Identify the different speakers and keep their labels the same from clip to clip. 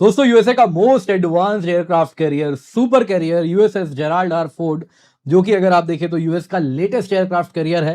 Speaker 1: दोस्तों यूएसए का most advanced aircraft career super career USS Gerald R Ford, जो कि अगर आप देखें तो यूएस का लेटेस्ट एयरक्राफ्ट कैरियर है।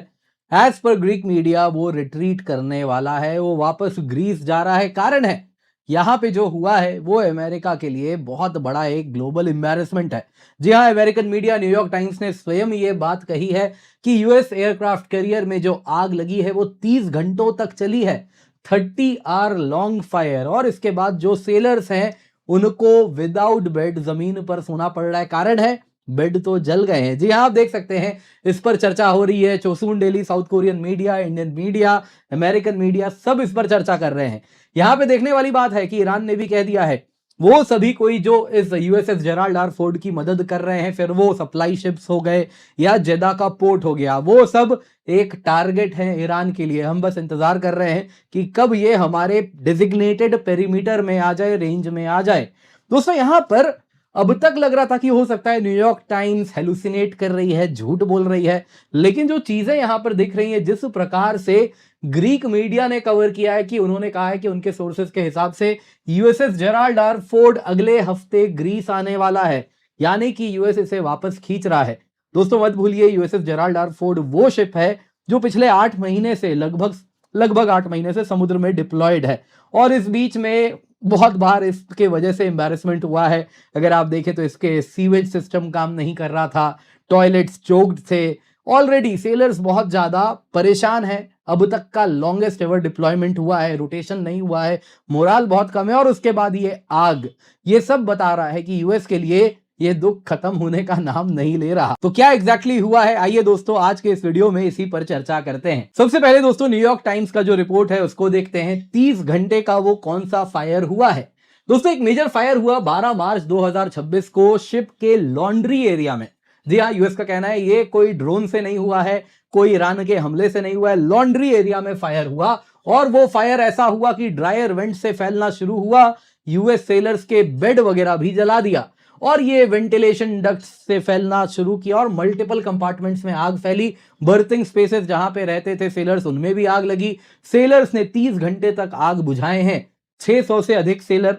Speaker 1: एज पर ग्रीक मीडिया वो रिट्रीट करने वाला है, वो वापस ग्रीस जा रहा है। कारण है यहाँ पे जो हुआ है वो अमेरिका के लिए बहुत बड़ा एक ग्लोबल एम्बैरेसमेंट है। जी हाँ, अमेरिकन मीडिया न्यूयॉर्क टाइम्स ने स्वयं ये बात कही है कि यूएस एयरक्राफ्ट कैरियर में जो आग लगी है वो 30 घंटों तक चली है, 30 आवर लॉन्ग फायर। और इसके बाद जो सेलर्स हैं उनको विदाउट बेड जमीन पर सोना पड़ रहा है। कारण है बेड तो जल गए हैं। जी हाँ, आप देख सकते हैं इस पर चर्चा हो रही है। Chosun Daily, South Korean media, Indian media, American media सब इस पर चर्चा कर रहे हैं। यहां पे देखने वाली बात है कि ईरान ने भी कह दिया है वो सभी कोई जो इस यूएसएस जेराल्ड आर फोर्ड की मदद कर रहे हैं, फिर वो सप्लाई शिप्स हो गए या जेदा का पोर्ट हो गया, वो सब एक टारगेट है ईरान के लिए। हम बस इंतजार कर रहे हैं कि कब ये हमारे डिजिग्नेटेड पेरीमीटर में आ जाए, रेंज में आ जाए। दोस्तों यहां पर अब तक लग रहा था कि हो सकता है न्यूयॉर्क टाइम्स हेलुसिनेट कर रही है, झूठ बोल रही है, लेकिन जो चीजें यहां पर दिख रही हैं, जिस प्रकार से ग्रीक मीडिया ने कवर किया है कि उन्होंने कहा है कि उनके सोर्सेज के हिसाब से यूएसएस जेराल्ड आर फोर्ड अगले हफ्ते ग्रीस आने वाला है, यानी कि यूएस इसे वापस खींच रहा है। दोस्तों मत भूलिए यूएसएस जेराल्ड आर फोर्ड वो शिप है जो पिछले 8 महीने से लगभग 8 महीने से समुद्र में डिप्लॉयड है। और इस बीच में बहुत बार इसके वजह से एम्बैरेसमेंट हुआ है। अगर आप देखें तो इसके सीवेज सिस्टम काम नहीं कर रहा था, टॉयलेट्स चोक्ड थे, ऑलरेडी सेलर्स बहुत ज्यादा परेशान हैं। अब तक का लॉन्गेस्ट एवर डिप्लॉयमेंट हुआ है, रोटेशन नहीं हुआ है, मोराल बहुत कम है, और उसके बाद ये आग, ये सब बता रहा है कि यूएस के लिए ये दुख खत्म होने का नाम नहीं ले रहा। तो क्या एग्जैक्टली हुआ है, आइए दोस्तों आज के इस वीडियो में इसी पर चर्चा करते हैं। सबसे पहले दोस्तों न्यूयॉर्क टाइम्स का जो रिपोर्ट है उसको देखते हैं। 30 घंटे का वो कौन सा फायर हुआ है। दोस्तों एक मेजर फायर हुआ 12 मार्च 2026 को शिप के लॉन्ड्री एरिया में। जी हाँ, यूएस का कहना है ये कोई ड्रोन से नहीं हुआ है, कोई ईरान के हमले से नहीं हुआ है, लॉन्ड्री एरिया में फायर हुआ। और वो फायर ऐसा हुआ कि ड्रायर वेंट से फैलना शुरू हुआ, यूएस सेलर्स के बेड वगैरह भी जला दिया, और ये वेंटिलेशन डक्ट्स से फैलना शुरू किया और मल्टीपल कंपार्टमेंट्स में आग फैली। बर्थिंग स्पेसेस जहां पे रहते थे सेलर्स, उनमें भी आग लगी। सेलर्स ने 30 घंटे तक आग बुझाए हैं। 600 से अधिक सेलर,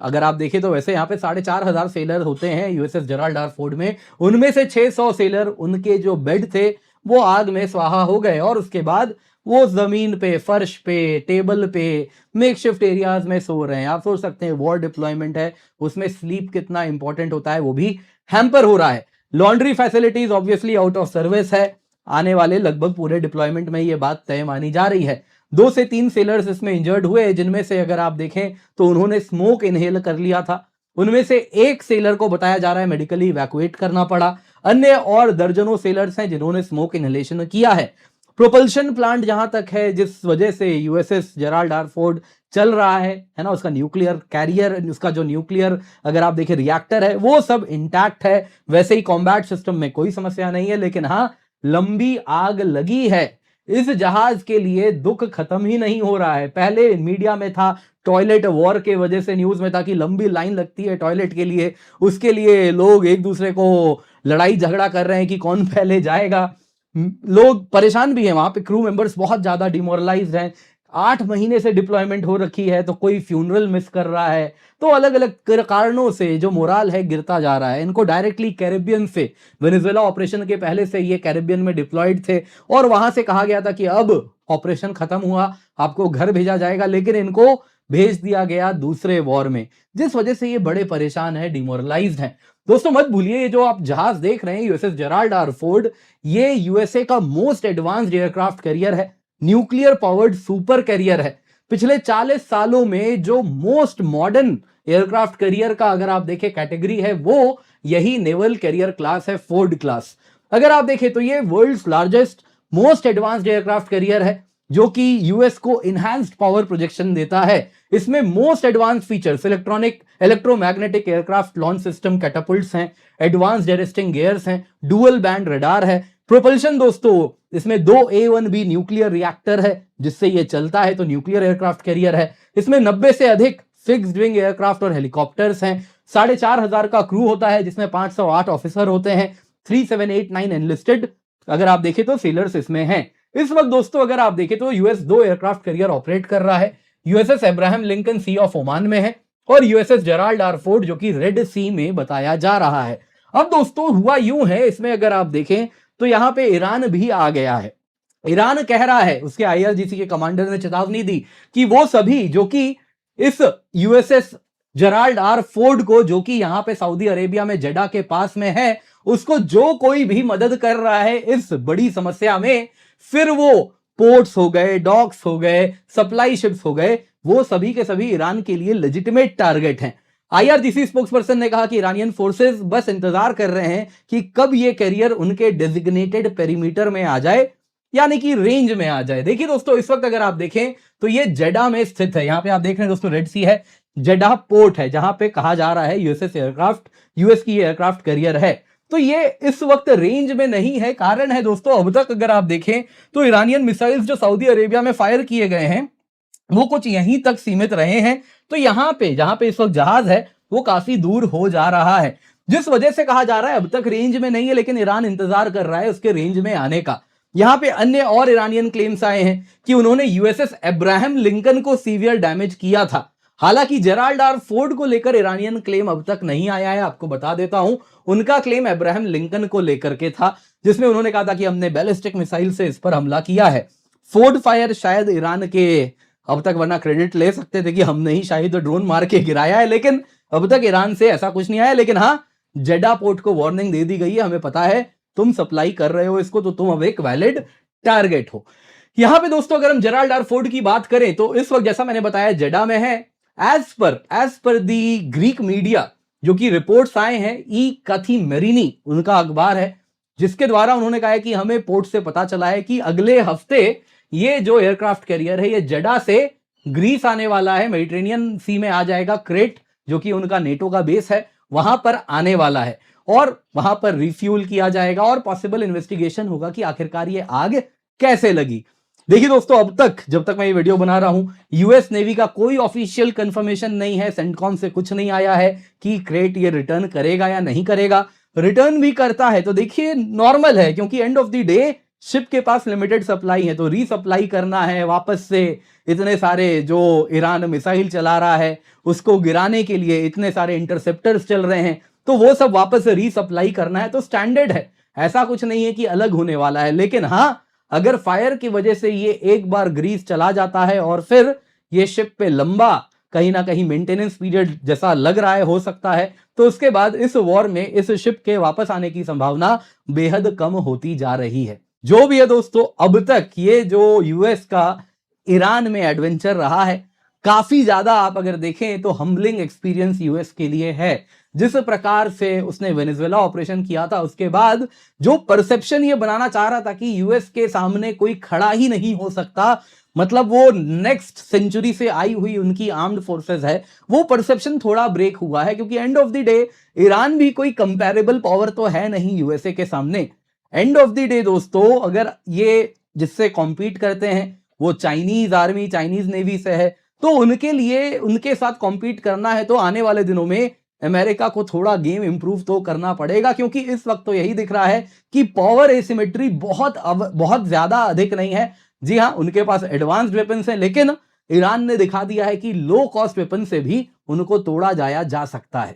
Speaker 1: अगर आप देखें तो वैसे यहाँ पे 4,500 सेलर होते हैं यूएसएस जेराल्ड आर फोर्ड में, उनमें से 600 सेलर उनके जो बेड थे वो आग में स्वाहा हो गए। और उसके बाद वो जमीन पे, फर्श पे, टेबल पे, मेकशिफ्ट एरियाज में सो रहे हैं। आप सोच सकते हैं वॉर डिप्लॉयमेंट है, उसमें स्लीप कितना इंपॉर्टेंट होता है, वो भी हैम्पर हो रहा है। Laundry facilities obviously out of service है। आने वाले लगभग पूरे डिप्लॉयमेंट में ये बात तय मानी जा रही है। 2 से 3 सेलर्स इसमें इंजर्ड हुए, जिनमें से अगर आप देखें तो उन्होंने स्मोक इनहेल कर लिया था। उनमें से एक सेलर को बताया जा रहा है मेडिकली इवैक्यूएट करना पड़ा। अन्य और दर्जनों सेलर्स हैं जिन्होंने स्मोक इनहेलेशन किया है। प्रोपल्शन प्लांट जहां तक है, जिस वजह से यूएसएस जेराल्ड आर फोर्ड चल रहा है ना, उसका न्यूक्लियर कैरियर, उसका जो न्यूक्लियर अगर आप देखें रिएक्टर है, वो सब इंटैक्ट है। वैसे ही कॉम्बैट सिस्टम में कोई समस्या नहीं है, लेकिन हाँ लंबी आग लगी है। इस जहाज के लिए दुख खत्म ही नहीं हो रहा है। पहले मीडिया में था, टॉयलेट वॉर के वजह से न्यूज में था कि लंबी लाइन लगती है टॉयलेट के लिए, उसके लिए लोग एक दूसरे को लड़ाई झगड़ा कर रहे हैं कि कौन पहले जाएगा। लोग परेशान भी हैं, वहां पे क्रू मेंबर्स बहुत ज्यादा डिमोरलाइज्ड हैं। 8 महीने से डिप्लॉयमेंट हो रखी है, तो कोई फ्यूनरल मिस कर रहा है, तो अलग अलग कारणों से जो मोराल है गिरता जा रहा है। इनको डायरेक्टली कैरेबियन से, वेनेजुएला ऑपरेशन के पहले से ये कैरेबियन में डिप्लॉयड थे, और वहां से कहा गया था कि अब ऑपरेशन खत्म हुआ, आपको घर भेजा जाएगा, लेकिन इनको भेज दिया गया दूसरे वॉर में, जिस वजह से ये बड़े परेशान है, डिमोरलाइज्ड हैं। दोस्तों मत भूलिए ये जो आप जहाज देख रहे हैं यूएसएस जेराल्ड आर फोर्ड, ये यूएसए का मोस्ट एडवांस्ड एयरक्राफ्ट कैरियर है, न्यूक्लियर पावर्ड सुपर कैरियर है। पिछले 40 सालों में जो मोस्ट मॉडर्न एयरक्राफ्ट कैरियर का अगर आप देखें कैटेगरी है, वो यही नेवल कैरियर क्लास है, फोर्ड क्लास। अगर आप देखें तो ये world's largest most advanced aircraft carrier है, जो कि यूएस को इनहैंस्ड पावर प्रोजेक्शन देता है। इसमें most advance features electromagnetic aircraft launch system catapults हैं, एडवांस्ड एरेस्टिंग गियर्स हैं, डुअल बैंड रडार है। प्रोपल्शन दोस्तों इसमें 2 A1B न्यूक्लियर रिएक्टर है जिससे ये चलता है, तो न्यूक्लियर एयरक्राफ्ट कैरियर है। इसमें 90 से अधिक फिक्स्ड विंग एयरक्राफ्ट और हेलीकॉप्टर्स हैं। 4,500 का क्रू होता है, जिसमें 508 ऑफिसर होते हैं। 3789 एनलिस्टेड अगर आप देखें तो सेलर्स इसमें हैं। इस वक्त दोस्तों अगर आप देखें तो यूएस 2 एयरक्राफ्ट कैरियर ऑपरेट कर रहा है। USS Abraham Lincoln sea of Oman में है, और यूएसएस जेराल्ड आर फोर्ड जो कि रेड सी में बताया जा रहा है। अब दोस्तों हुआ यूं है, इसमें अगर आप देखें तो यहां पे ईरान भी आ गया है। ईरान कह रहा है, उसके आईआरजीसी के कमांडर ने चेतावनी दी कि वो सभी जो कि इस यूएसएस जेराल्ड आर फोर्ड को, जो कि यहां पे सऊदी अरेबिया में जेडा के पास में है, उसको जो कोई भी मदद कर रहा है इस बड़ी समस्या में, फिर वो पोर्ट्स हो गए, डॉक्स हो गए, सप्लाई शिप्स हो गए, वो सभी के सभी ईरान के लिए लेजिटिमेट टारगेट हैं। आईआरजीसी स्पोक्सपर्सन ने कहा कि ईरानियन फोर्सेस बस इंतजार कर रहे हैं कि कब ये कैरियर उनके डेजिग्नेटेड पेरीमीटर में आ जाए, यानी कि रेंज में आ जाए। देखिए दोस्तों, इस वक्त अगर आप देखें तो ये जेडा में स्थित है। यहां पे आप देख रहे हैं दोस्तों, रेड सी है, जेडा पोर्ट है, जहां पे कहा जा रहा है यूएस की एयरक्राफ्ट कैरियर है। तो ये इस वक्त रेंज में नहीं है। कारण है दोस्तों, अब तक अगर आप देखें तो ईरानियन मिसाइल्स जो सऊदी अरेबिया में फायर किए गए हैं वो कुछ यहीं तक सीमित रहे हैं। तो यहां पे जहां पे इस वक्त जहाज है वो काफी दूर हो जा रहा है, जिस वजह से कहा जा रहा है अब तक रेंज में नहीं है, लेकिन ईरान इंतजार कर रहा है उसके रेंज में आने का। यहां पे अन्य और ईरानियन क्लेम्स आए हैं कि उन्होंने यूएसएस अब्राहम लिंकन को सीवियर डैमेज किया था। हालांकि जेराल्ड आर फोर्ड को लेकर ईरानियन क्लेम अब तक नहीं आया है। आपको बता देता हूं, उनका क्लेम अब्राहम लिंकन को लेकर के था, जिसमें उन्होंने कहा था कि हमने बैलिस्टिक मिसाइल से इस पर हमला किया है। फोर्ड फायर शायद ईरान के अब तक, वरना क्रेडिट ले सकते थे कि हमने ही शायद ड्रोन मार के गिराया है, लेकिन अब तक ईरान से ऐसा कुछ नहीं आया। लेकिन हाँ, जेडा पोर्ट को वार्निंग दे दी गई है, हमें पता है तुम सप्लाई कर रहे हो इसको, तो तुम अब एक वैलिड टारगेट हो। यहां पे दोस्तों अगर हम जेराल्ड आर फोर्ड की बात करें तो इस वक्त जैसा मैंने बताया जेडा में है। एज पर दी ग्रीक मीडिया, जो कि रिपोर्ट्स आए हैं, ई कथी मेरिनी उनका अखबार है, जिसके द्वारा उन्होंने कहा है कि हमें पोर्ट से पता चला है कि अगले हफ्ते ये जो एयरक्राफ्ट कैरियर है ये जेडा से ग्रीस आने वाला है, मेडिटेरेनियन सी में आ जाएगा। क्रेट जो कि उनका नेटो का बेस है वहां पर आने वाला है और वहां पर रिफ्यूल किया जाएगा और पॉसिबल इन्वेस्टिगेशन होगा कि आखिरकार ये आग कैसे लगी। देखिए दोस्तों, अब तक जब तक मैं ये वीडियो बना रहा हूं यूएस नेवी का कोई ऑफिशियल कंफर्मेशन नहीं है, सेंटकॉम से कुछ नहीं आया है कि क्रेट ये रिटर्न करेगा या नहीं करेगा। रिटर्न भी करता है तो देखिए नॉर्मल है, क्योंकि end of the day ship के पास लिमिटेड सप्लाई है, तो रीसप्लाई करना है वापस से। इतने सारे जो ईरान मिसाइल चला रहा है उसको गिराने के लिए इतने सारे इंटरसेप्टर्स चल रहे हैं, तो वो सब वापस से रीसप्लाई करना है, तो स्टैंडर्ड है, ऐसा कुछ नहीं है कि अलग होने वाला है। लेकिन हाँ, अगर फायर की वजह से ये एक बार ग्रीस चला जाता है और फिर ये शिप पे लंबा कहीं ना कहीं मेंटेनेंस पीरियड जैसा लग रहा है हो सकता है, तो उसके बाद इस वॉर में इस शिप के वापस आने की संभावना बेहद कम होती जा रही है। जो भी है दोस्तों, अब तक ये जो यूएस का ईरान में एडवेंचर रहा है, काफी ज्यादा आप अगर देखें तो हम्बलिंग एक्सपीरियंस यूएस के लिए है। जिस प्रकार से उसने वेनेजुएला ऑपरेशन किया था, उसके बाद जो परसेप्शन ये बनाना चाह रहा था कि यूएस के सामने कोई खड़ा ही नहीं हो सकता, मतलब वो नेक्स्ट सेंचुरी से आई हुई उनकी आर्म्ड फोर्सेस है, वो परसेप्शन थोड़ा ब्रेक हुआ है, क्योंकि end of the day Iran भी कोई कंपैरेबल पावर तो है नहीं यूएसए के सामने। एंड ऑफ द डे दोस्तों, अगर ये जिससे कॉम्पीट करते हैं वो चाइनीज आर्मी, चाइनीज नेवी से है, तो उनके लिए उनके साथ कॉम्पीट करना है तो आने वाले दिनों में अमेरिका को थोड़ा गेम इंप्रूव तो करना पड़ेगा, क्योंकि इस वक्त तो यही दिख रहा है कि पावर एसिमेट्री बहुत ज्यादा अधिक नहीं है। जी हाँ, उनके पास एडवांस्ड वेपन्स हैं, लेकिन ईरान ने दिखा दिया है कि लो कॉस्ट वेपन से भी उनको तोड़ा जाया जा सकता है।